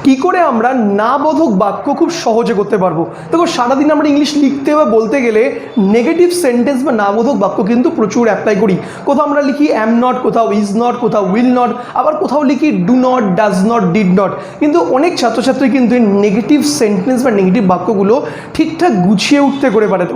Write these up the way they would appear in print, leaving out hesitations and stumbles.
কি করে আমরা না বোধক বাক্য খুব সহজে করতে পারবো। দেখো সারাদিন আমরা ইংলিশ লিখতে বা বলতে গেলে নেগেটিভ সেন্টেন্স বা না বোধক বাক্য কিন্তু প্রচুর অ্যাপ্লাই করি। কোথাও আমরা লিখি অ্যাম নট, কোথাও ইজ নট, কোথাও উইল নট, আবার কোথাও লিখি do not, does not, did not. কিন্তু অনেক ছাত্রছাত্রী কিন্তু এই নেগেটিভ সেন্টেন্স বা নেগেটিভ বাক্যগুলো ঠিকঠাক গুছিয়ে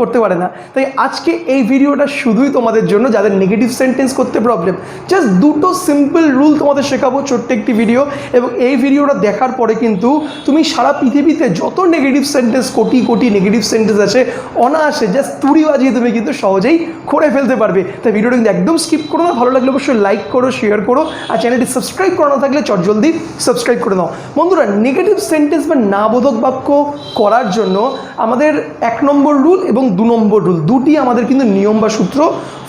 করতে পারে না। তাই আজকে এই ভিডিওটা শুধুই তোমাদের জন্য যাদের নেগেটিভ সেন্টেন্স করতে প্রবলেম। জাস্ট দুটো সিম্পল রুল তোমাদের শেখাবো, ছোট্ট একটি ভিডিও। এবং এই ভিডিওটা দেখার পরে কিন্তু তুমি সারা পৃথিবীতে যত negative sentence, crore crore negative sentence আছে, অনায়াসে জাস্ট তুড়ি বাজিয়ে তুমি কিন্তু সহজেই করে ফেলতে পারবে। তাই ভিডিওটা কিন্তু একদম স্কিপ করো না। ভালো লাগলে অবশ্যই লাইক করো, শেয়ার করো, আর চ্যানেলটি সাবস্ক্রাইব করা না থাকলে জলদি সাবস্ক্রাইব করে নাও। বন্ধুরা, নেগেটিভ সেন্টেন্স বা না বোধক বাক্য করার জন্য আমাদের 1 নম্বর রুল এবং 2 নম্বর রুল, দুটি আমাদের কিন্তু নিয়ম বা সূত্র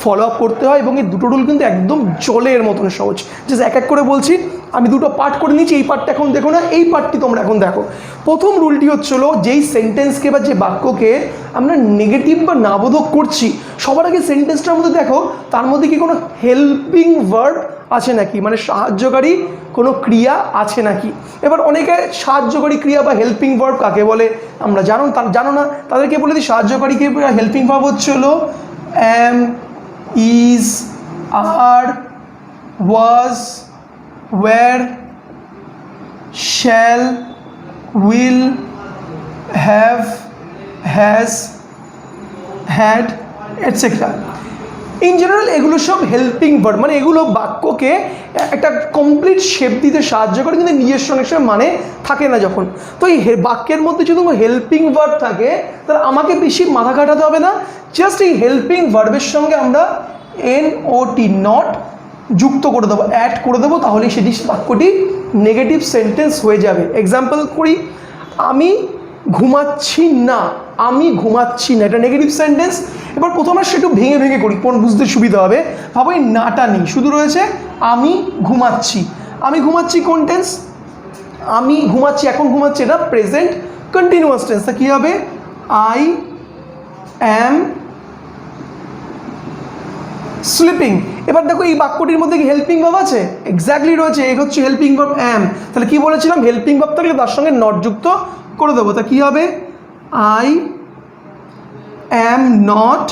ফলো আপ করতে হয়। এবং এই দুটো রুল কিন্তু একদম জলের মতন সহজ। জাস্ট এক এক করে বলছি, আমি দুটো পার্ট করে নিয়েছি। এই পার্টটা এখন দেখো না, এই পার্টটি তোমরা এখন দেখো। প্রথম রুলটি হচ্ছিল, যেই সেন্টেন্সকে বা যে বাক্যকে আমরা নেগেটিভ বা নাবোধক করছি, সবার আগে সেন্টেন্সটার মধ্যে দেখো তার মধ্যে কি কোনো হেল্পিং ভার্ব আছে নাকি, মানে সাহায্যকারী কোনো ক্রিয়া আছে নাকি। এবার অনেকে সাহায্যকারী ক্রিয়া বা হেল্পিং ভার্ব কাকে বলে আমরা জানো না, তাদেরকে বলে দিই সাহায্যকারী ক্রিয়া হেল্পিং ভার্ব হচ্ছে হলো am, is, are, was, where, shall, will, have, has, had, etc. In general এগুলো সব হেল্পিং ভার্ব, মানে এগুলো বাক্যকে একটা কমপ্লিট শেপ দিতে সাহায্য করে, কিন্তু নিজস্ব অনেক সময় মানে থাকে না যখন। তো এই বাক্যের মধ্যে যদি হেল্পিং ভার্ব থাকে তাহলে আমাকে বেশি মাথা কাটাতে হবে না। জাস্ট এই হেল্পিং ভার্বের সঙ্গে আমরা NOT নট যুক্ত করে দেবো, অ্যাড করে দেবো, তাহলে সেটি বাক্যটি নেগেটিভ সেন্টেন্স হয়ে যাবে। এক্সাম্পল করি, আমি ঘুমাচ্ছি না, আমি ঘুমাচ্ছি না, এটা নেগেটিভ সেন্টেন্স। এবার প্রথমে সেটা ভেঙে ভেঙে করি, কোন বুঝতে সুবিধা হবে। ভাবো এই নাটা নেই, শুধু রয়েছে আমি ঘুমাচ্ছি। আমি ঘুমাচ্ছি কোন টেন্স? আমি ঘুমাচ্ছি, এখন ঘুমাচ্ছি, এটা প্রেজেন্ট কন্টিনিউয়াস টেন্স। তা কী হবে? I am sleeping. এবার দেখো এই বাক্যটির মধ্যে কি হেল্পিং ভার্ব আছে? এক্স্যাক্টলি রয়েছে, এই হচ্ছে হেল্পিং ভার্ব অ্যাম। তাহলে কি বলেছিলাম, হেল্পিং ভার্ব থাকলে তার সঙ্গে নট যুক্ত করে দেবো। তা কি হবে? আই অ্যাম নট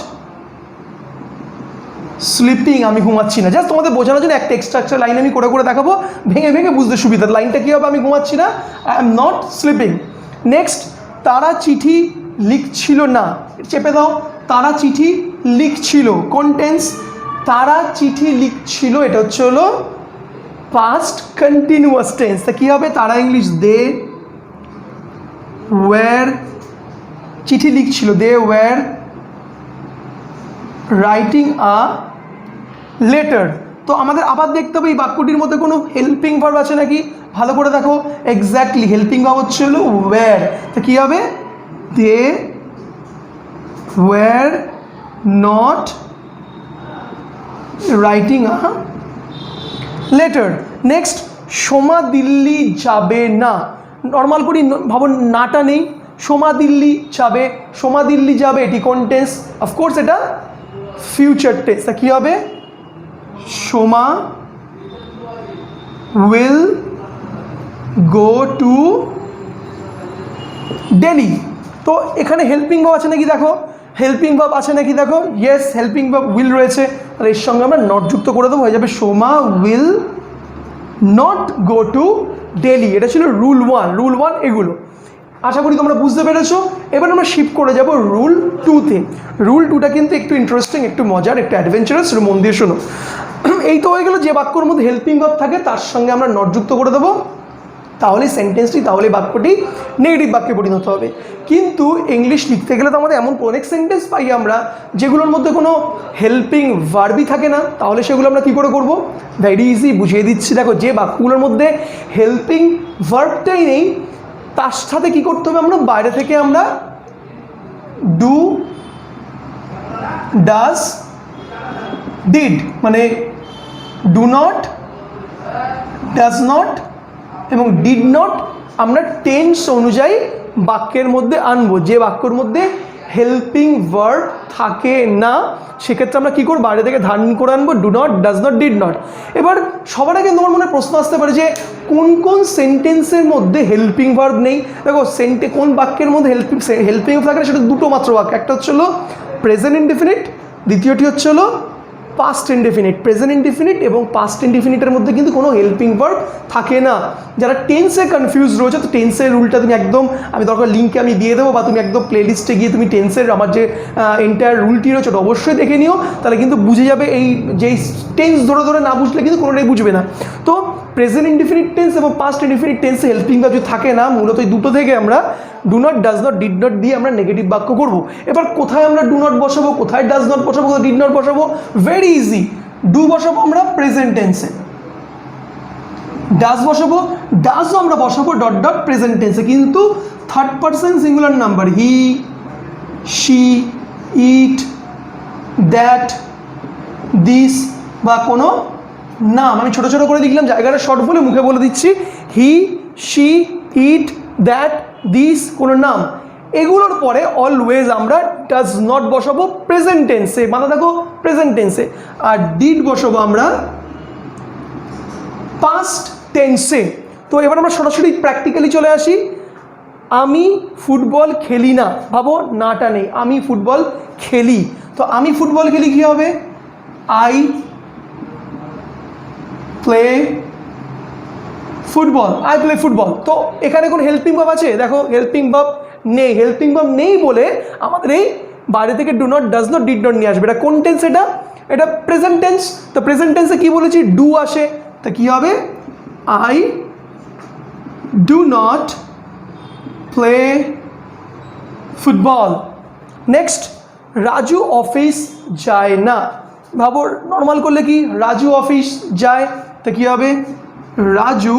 স্লিপিং, আমি ঘুমাচ্ছি না। জাস্ট তোমাদের বোঝানোর জন্য একটা এক্সট্রা লাইন আমি করে দেখাবো, ভেঙে ভেঙে বুঝতে সুবিধা। লাইনটা কী হবে? আমি ঘুমাচ্ছি না, I am not sleeping. Next, তারা চিঠি লিখছিল না, চেপে দাও। তারা চিঠি লিখছিল, কোন টেন্স? তারা চিঠি লিখছিল, এটা হচ্ছে হলো পাস্ট কন্টিনিউয়াস টেন্স। তা কী হবে? তারা ইংলিশ দে ওয়্যার, চিঠি লিখছিল, they were writing a letter. তো আমাদের আবার দেখতে হবে এই বাক্যটির মধ্যে কোনো হেল্পিং ভার্ব আছে নাকি। ভালো করে দেখো, এক্স্যাক্টলি হেল্পিং ভার্ব হচ্ছে হলো ওয়্যার। তো কী হবে? They were not writing a letter. Next, Soma Delhi যাবে না। নর্মাল করি, ভাবো নাটা নেই, সোমা দিল্লি যাবে, সোমা দিল্লি যাবে, এটি কোন টেন্স? অফকোর্স এটা ফিউচার টেন্স। তা কী হবে? Soma will go to Delhi. তো এখানে হেল্পিং ভার্ব আছে নাকি দেখো, হেল্পিং ভার্ব আছে নাকি দেখো, ইয়েস হেল্পিং ভার্ব উইল রয়েছে। আর এর সঙ্গে আমরা নট যুক্ত করে দেবো, হয়ে যাবে Soma will not go to Delhi. এটা ছিল রুল 1। রুল 1 এগুলো আশা করি তোমরা বুঝতে পেরেছো। এবার আমরা শিফট করে যাব রুল 2-তে। রুল 2টা কিন্তু একটু ইন্টারেস্টিং, একটু মজার, একটু অ্যাডভেঞ্চারাস, মন দিয়ে শোনো। এই তো হয়ে গেলো, যে বাক্যর মধ্যে হেল্পিং ভার্ব থাকে তার সঙ্গে আমরা নট যুক্ত করে দেবো, তাহলে সেন্টেন্সটি, তাহলে বাক্যটি নেগেটিভ বাক্যে পরিণত হবে। কিন্তু ইংলিশ লিখতে গেলে তো আমাদের এমন অনেক সেন্টেন্স পাই আমরা যেগুলোর মধ্যে কোনো হেল্পিং ভার্বই থাকে না, তাহলে সেগুলো আমরা কী করে করবো? ভেরি ইজি, বুঝিয়ে দিচ্ছি। দেখো, যে বাক্যগুলোর মধ্যে হেল্পিং ভার্বটাই নেই তার সাথে কী করতে হবে? আমরা বাইরে থেকে আমরা ডু, ডাজ, ডিড, মানে ডু নট, ডাজ নট এবং ডিড নট আমরা টেন্স অনুযায়ী বাক্যের মধ্যে আনবো। যে বাক্যর মধ্যে হেল্পিং ভার্ব থাকে না, সেক্ষেত্রে আমরা কী করব, বাইরে থেকে ধারণ করে আনবো do not, does not, did not. এবার সবার আগে তোমার মনে প্রশ্ন আসতে পারে যে কোন কোন সেন্টেন্সের মধ্যে হেল্পিং ভার্ব নেই। দেখো কোন বাক্যের মধ্যে হেল্পিং থাকে সেটা দুটো মাত্র বাক্য, একটা হচ্ছে হলো প্রেজেন্ট ইনডেফিনিট, দ্বিতীয়টি হচ্ছে হলো পাস্ট ইনডেফিনিট। প্রেজেন্ট ইনডেফিনিট এবং পাস্ট ইনডেফিনিটের মধ্যে কিন্তু কোনো হেল্পিং ভার্ব থাকে না। যারা টেন্সে কনফিউজ রয়েছে, তো টেন্সের রুলটা তুমি একদম, আমি দরকার লিঙ্কে আমি দিয়ে দেবো, বা তুমি একদম প্লেলিস্টে গিয়ে তুমি টেন্সের আমার যে এন্টায়ার রুলটি রয়েছে ওটা অবশ্যই দেখে নিও, তাহলে কিন্তু বুঝে যাবে। এই যেই টেন্স ধরে ধরে না বুঝলে কিন্তু কোনোটাই বুঝবে না। তো প্রেজেন্ট ইনডেফিনিট টেন্স এবং পাস্ট ইনডেফিনিট টেন্সে হেল্পিং ভার্ব যদি থাকে না, মূলত এই দুটো থেকে আমরা do not, does not, did not দিয়ে আমরা নেগেটিভ বাক্য করব। এবার কোথায় আমরা ডু নট বসাবো, কোথায় ডাজ নট বসাবো, কোথায় ডিড নট বসাবো? Very easy. ডু বসাবো আমরা প্রেজেন্ট টেন্সে, ডাজ বসাবো, ডাজও আমরা বসাবো ডট ডট প্রেজেন্ট টেন্সে, কিন্তু third person singular number, he, she, it, that, this বা কোনো নাম। আমি ছোটো ছোটো করে লিখলাম, জায়গাটা শর্ট বলে মুখে বলে দিচ্ছি। হি, শি, ইট, দ্যাট, দিস, কোনো নাম। এগুলোর পরে অলওয়েজ আমরা ডাজ নট বসাবো প্রেজেন্ট টেন্সে, মাথা দেখো প্রেজেন্ট টেন্সে, আর ডিড বসাবো আমরা পাস্ট টেন্সে। তো এবার আমরা সরাসরি প্র্যাকটিক্যালি চলে আসি। আমি ফুটবল খেলি না, ভাবো নাটা নেই, আমি ফুটবল খেলি। তো আমি ফুটবল খেলি কী হবে? I play football, I play football. তো এখানে কোনো হেল্পিং ভার্ব আছে? দেখো হেল্পিং ভার্ব নেই। হেল্পিং ভার্ব নেই বলে আমাদের এই বাইরে থেকে do not, does not, did not নিয়ে আসবে। এটা কোন টেন্স? এটা প্রেজেন্ট টেন্স। তো প্রেজেন্ট টেন্সে কী বলেছি? ডু আসে, তা কী হবে? I do not play football. Next, Raju office যায় না। ভাবো নর্মাল করলে কি, রাজু অফিস যায়, তা কী হবে? Raju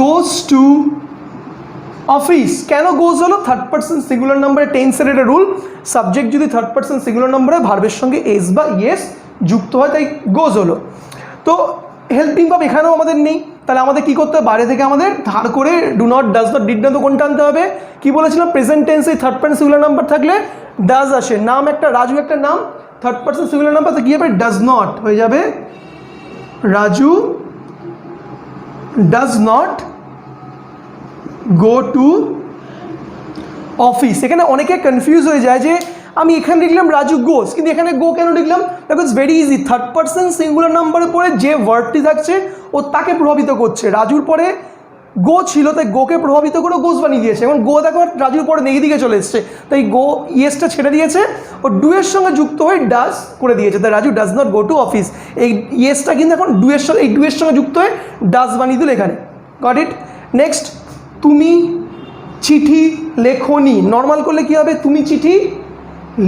goes to office. কেন গোজ হলো? থার্ড পারসন সিঙ্গুলার নাম্বারে টেন্সের এটা রুল, সাবজেক্ট যদি থার্ড পারসন সিঙ্গুলার নাম্বারে ভার্বের সঙ্গে এস বা ইয়েস যুক্ত হয়, তাই গোজ হলো। তো হেল্পিং ভার্ব এখানেও আমাদের নেই, তাহলে আমাদের কী করতে হবে? বাইরে থেকে আমাদের ধার করে do not, does not, did not, তো কোনটা আনতে হবে? কী বলেছিলাম? প্রেজেন্ট টেন্সে থার্ড পারসন সিঙ্গুলার নাম্বার থাকলে ডাজ আসে, নাম একটা, রাজু একটা নাম, থার্ড পারসন সিঙ্গুলার নাম্বার, তো কী হবে? ডাজ নট হয়ে যাবে, Raju does not go to office. এখানে অনেকে কনফিউজ হয়ে যায় যে আমি এখানে লিখলাম রাজু গোস, কিন্তু এখানে গো কেন লিখলাম? দেখো it's very easy. Third person singular নাম্বারের পরে যে ভার্বটি থাকছে ও তাকে প্রভাবিত করছে। রাজুর পরে গো ছিল, তাই গোকে প্রভাবিত করে গোস বানিয়ে দিয়েছে। এবং গো দেখো রাজুর পরে নেই দিকে চলে এসছে, তাই গো ইয়েসটা ছেড়ে দিয়েছে, ও ডু এর সঙ্গে যুক্ত হয়ে ডাজ করে দিয়েছে, তাই Raju does not go to office. এই ইয়েসটা কিন্তু এখন ডু এর সঙ্গে, এই ডু এর সঙ্গে যুক্ত হয়ে ডাজ বানিয়ে দিল এখানে। Got it? নেক্সট, তুমি চিঠি লেখনি। নর্মাল করলে কী হবে? তুমি চিঠি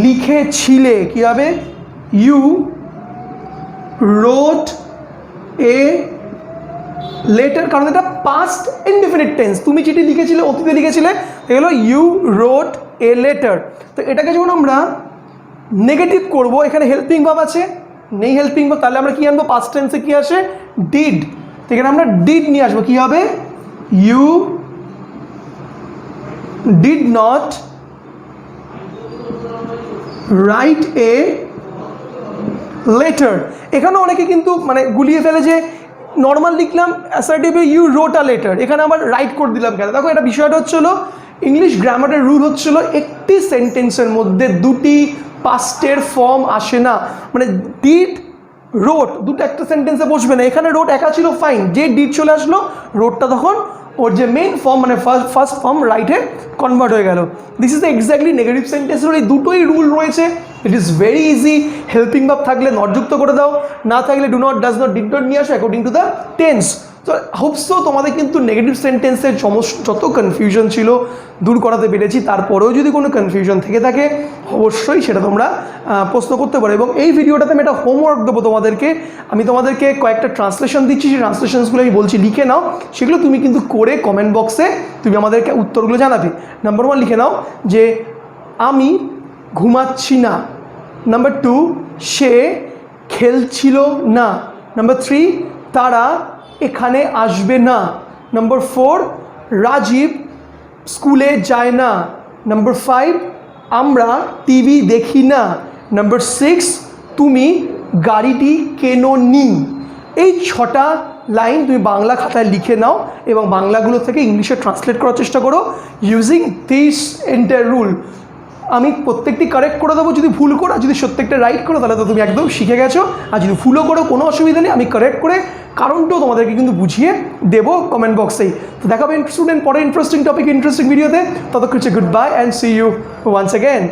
লিখেছিলে, কী হবে? ইউ রোট এ লেটার, কারণ এটা পাস্ট ইনডেফিনিট টেন্স। তুমি চিঠি লিখেছিলে, অতীতে লিখেছিলে, এগুলো ইউ রোট এ লেটার। তো এটাকে যখন আমরা নেগেটিভ করব, এখানে হেল্পিং ভার্ব আছে, নেই হেল্পিং ভার্ব, তাহলে আমরা কী আনবো? পাস্ট টেন্সে কী আসে? ডিড। তো এখানে আমরা ডিড নিয়ে আসবো, কী হবে? You did not write a letter. এখানে অনেকে কিন্তু মানে গুলিয়ে ফেলে যে নর্মাল লিখলাম অ্যাসার্টিভে ইউ রোট আ লেটার, এখানে আবার রাইট করে দিলাম কেন? দেখো এটা বিষয়টা হচ্ছিলো ইংলিশ গ্রামারের রুল হচ্ছিল একটি সেন্টেন্সের মধ্যে দুটি পাস্টের ফর্ম আসে না। মানে ডিড রোট দুটো একটা সেন্টেন্সে বসবে না। এখানে রোট একা ছিল, ফাইন, যে ডিড চলে আসলো রোটটা তখন ওর যে মেইন ফর্ম মানে ফার্স্ট ফর্ম রাইটে কনভার্ট হয়ে গেল। This is the exactly negative সেন্টেন্সের এই দুটোই রুল রয়েছে। It is very easy. Helping verb থাকলে নট যুক্ত করে দাও, না থাকলে do not, does not, did not নিয়ে আসো অ্যাকর্ডিং টু দ্য টেন্স। তো হোপসো তোমাদের কিন্তু নেগেটিভ সেন্টেন্সের যত কনফিউশন ছিল দূর করাতে পেরেছি। তারপরেও যদি কোনো কনফিউশন থেকে থাকে অবশ্যই সেটা তোমরা প্রশ্ন করতে পারো। এবং এই ভিডিওটাতে আমি একটা হোমওয়ার্ক দেবো তোমাদেরকে। আমি তোমাদেরকে কয়েকটা ট্রান্সলেশন দিচ্ছি, সেই ট্রান্সলেশনসগুলো আমি বলছি লিখে নাও। সেগুলো তুমি কিন্তু করে কমেন্ট বক্সে তুমি আমাদেরকে উত্তরগুলো জানাবে। নাম্বার 1 লিখে নাও যে আমি ঘুমাচ্ছি না। নাম্বার 2 সে খেলছিল না। নাম্বার 3 তারা এখানে আসবে না। নাম্বার 4 রাজীব স্কুলে যায় না। নাম্বার 5 আমরা টিভি দেখি না। নাম্বার 6 তুমি গাড়িটি কেনোনি। এই 6টা লাইন তুমি বাংলা খাতায় লিখে নাও এবং বাংলাগুলো থেকে ইংলিশে ট্রান্সলেট করার চেষ্টা করো ইউজিং দিস এন্টায়ার রুল। আমি প্রত্যেকটি কারেক্ট করে দেবো যদি ভুল করো, আর যদি প্রত্যেকটা রাইট করো তাহলে তো তুমি একদম শিখে গেছো। আর যদি ভুলও করো কোনো অসুবিধা নেই, আমি কারেক্ট করে কারণটাও তোমাদেরকে কিন্তু বুঝিয়ে দেবো কমেন্ট বক্সেই। তো দেখাবে স্টুডেন্ট পরে ইন্টারেস্টিং টপিক ইন্টারেস্টিং ভিডিওতে। ততক্ষণ good bye and see you once again.